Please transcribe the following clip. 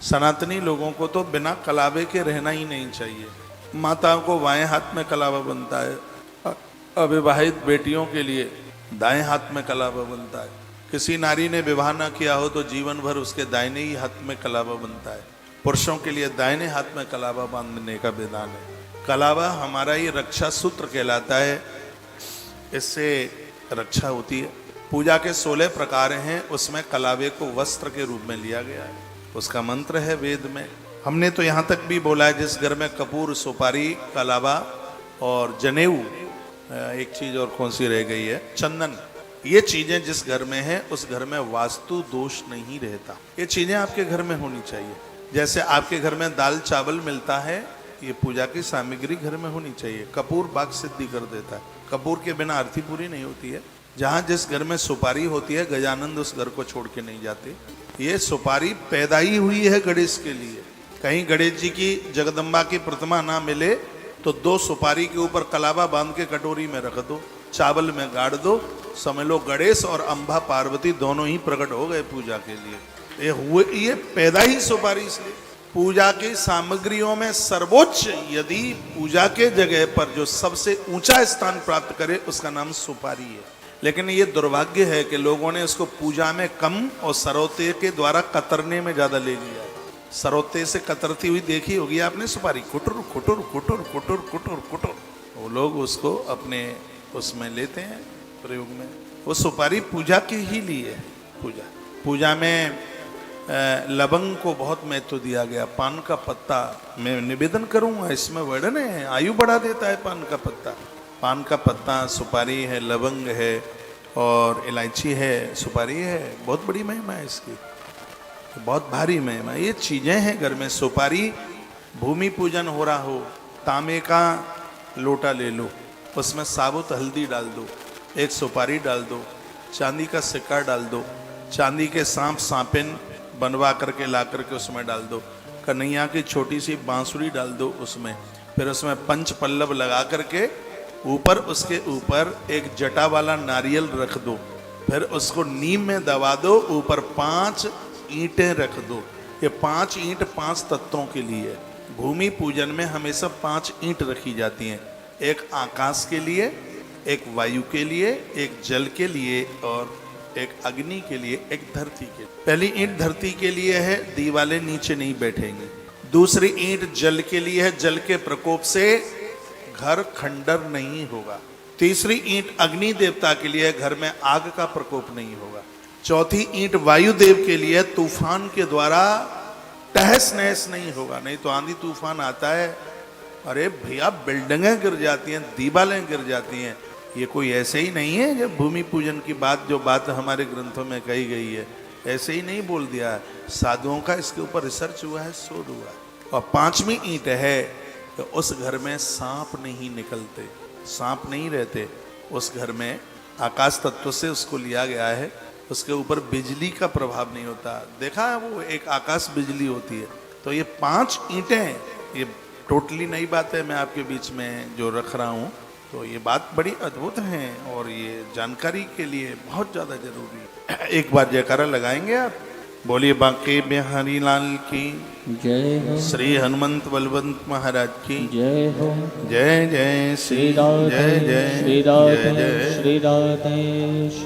सनातनी लोगों को तो बिना कलावे के रहना ही नहीं चाहिए। माताओं को बाएं हाथ में कलावा बनता है, अविवाहित बेटियों के लिए दाएं हाथ में कलावा बनता है। किसी नारी ने विवाह न किया हो तो जीवन भर उसके दाहिने ही हाथ में कलावा बनता है। पुरुषों के लिए दाहिने हाथ में कलावा बांधने का विधान है। कलावा हमारा ही रक्षा सूत्र कहलाता है, इससे रक्षा होती है। पूजा के 16 प्रकार हैं, उसमें कलावे को वस्त्र के रूप में लिया गया है, उसका मंत्र है वेद में। हमने तो यहाँ तक भी बोला है जिस घर में कपूर, सुपारी, कलावा और जनेऊ, एक चीज और कौन सी रह गई है, चंदन, ये चीजें जिस घर में है उस घर में वास्तु दोष नहीं रहता। ये चीजें आपके घर में होनी चाहिए। जैसे आपके घर में दाल चावल मिलता है, ये पूजा की सामग्री घर में होनी चाहिए। कपूर बाग सिद्धि कर देता है, कपूर के बिना आरती पूरी नहीं होती है। जहाँ जिस घर में सुपारी होती है, गजानंद उस घर को छोड़ के नहीं जाते। ये सुपारी पैदा ही हुई है गणेश के लिए। कहीं गणेश जी की, जगदम्बा की प्रतिमा ना मिले तो 2 सुपारी के ऊपर कलावा बांध के कटोरी में रख दो, चावल में गाड़ दो, समझ लो गणेश और अंबा पार्वती दोनों ही प्रकट हो गए पूजा के लिए। ये पैदा ही सुपारी इसलिए। पूजा की सामग्रियों में सर्वोच्च, यदि पूजा के जगह पर जो सबसे ऊंचा स्थान प्राप्त करे उसका नाम सुपारी है। लेकिन ये दुर्भाग्य है कि लोगों ने उसको पूजा में कम और सरौते के द्वारा कतरने में ज्यादा ले लिया है। सरौते से कतरती हुई देखी होगी आपने सुपारी, कुटुर कुटुर कुटुर कुटुर कुटुर कुटुर, वो लोग उसको अपने उसमें लेते हैं प्रयोग में। वो सुपारी पूजा के ही लिए है। पूजा में लवंग को बहुत महत्व दिया गया। पान का पत्ता, मैं निवेदन करूंगा, इसमें वर्णन है, आयु बढ़ा देता है पान का पत्ता। पान का पत्ता, सुपारी है, लवंग है और इलायची है, सुपारी है, बहुत बड़ी महिमा है इसकी, बहुत भारी महिमा। ये चीजें हैं घर में। सुपारी, भूमि पूजन हो रहा हो, तांबे का लोटा ले लो, उसमें साबुत हल्दी डाल दो, एक सुपारी डाल दो, चांदी का सिक्का डाल दो, चांदी के सांप सांपिन बनवा करके ला करके उसमें डाल दो, कन्हैया की छोटी सी बांसुरी डाल दो उसमें, फिर उसमें पंच पल्लव लगा करके ऊपर, उसके ऊपर एक जटा वाला नारियल रख दो, फिर उसको नीम में दबा दो, ऊपर 5 ईंटें रख दो। ये 5 ईंट 5 तत्वों के लिए। भूमि पूजन में हमेशा 5 ईंट रखी जाती हैं, एक आकाश के लिए, एक वायु के लिए, एक जल के लिए और एक अग्नि के लिए, एक धरती के लिए। पहली ईंट धरती के लिए है, दीवाले नीचे नहीं बैठेंगे। दूसरी ईंट जल के लिए है, जल के प्रकोप से घर खंडर नहीं होगा। तीसरी ईंट अग्नि देवता के लिए, घर में आग का प्रकोप नहीं होगा। चौथी ईंट वायुदेव के लिए, तूफान के द्वारा तहस नहस नहीं होगा। नहीं तो आंधी तूफान आता है, अरे भैया बिल्डिंगें गिर जाती हैं, दीवारें गिर जाती हैं। ये कोई ऐसे ही नहीं है जब भूमि पूजन की बात, जो बात हमारे ग्रंथों में कही गई है, ऐसे ही नहीं बोल दिया है। साधुओं का इसके ऊपर रिसर्च हुआ है, शोध हुआ है। और 5वीं ईंट है कि उस घर में सांप नहीं निकलते, सांप नहीं रहते उस घर में। आकाश तत्व से उसको लिया गया है, उसके ऊपर बिजली का प्रभाव नहीं होता। देखा है, वो एक आकाश बिजली होती है। तो ये 5 ईंटें, ये टोटली नई बात है, मैं आपके बीच में जो रख रहा हूँ, तो ये बात बड़ी अद्भुत है और ये जानकारी के लिए बहुत ज़्यादा जरूरी है। एक बार जयकारा लगाएंगे आप, बोलिए बांके बिहारी लाल की जय हो, श्री हनुमंत बलवंत महाराज की जय हो, जय जय श्री, श्री राधे, जय जय श्री राधे, जय जय। श्री राधेश।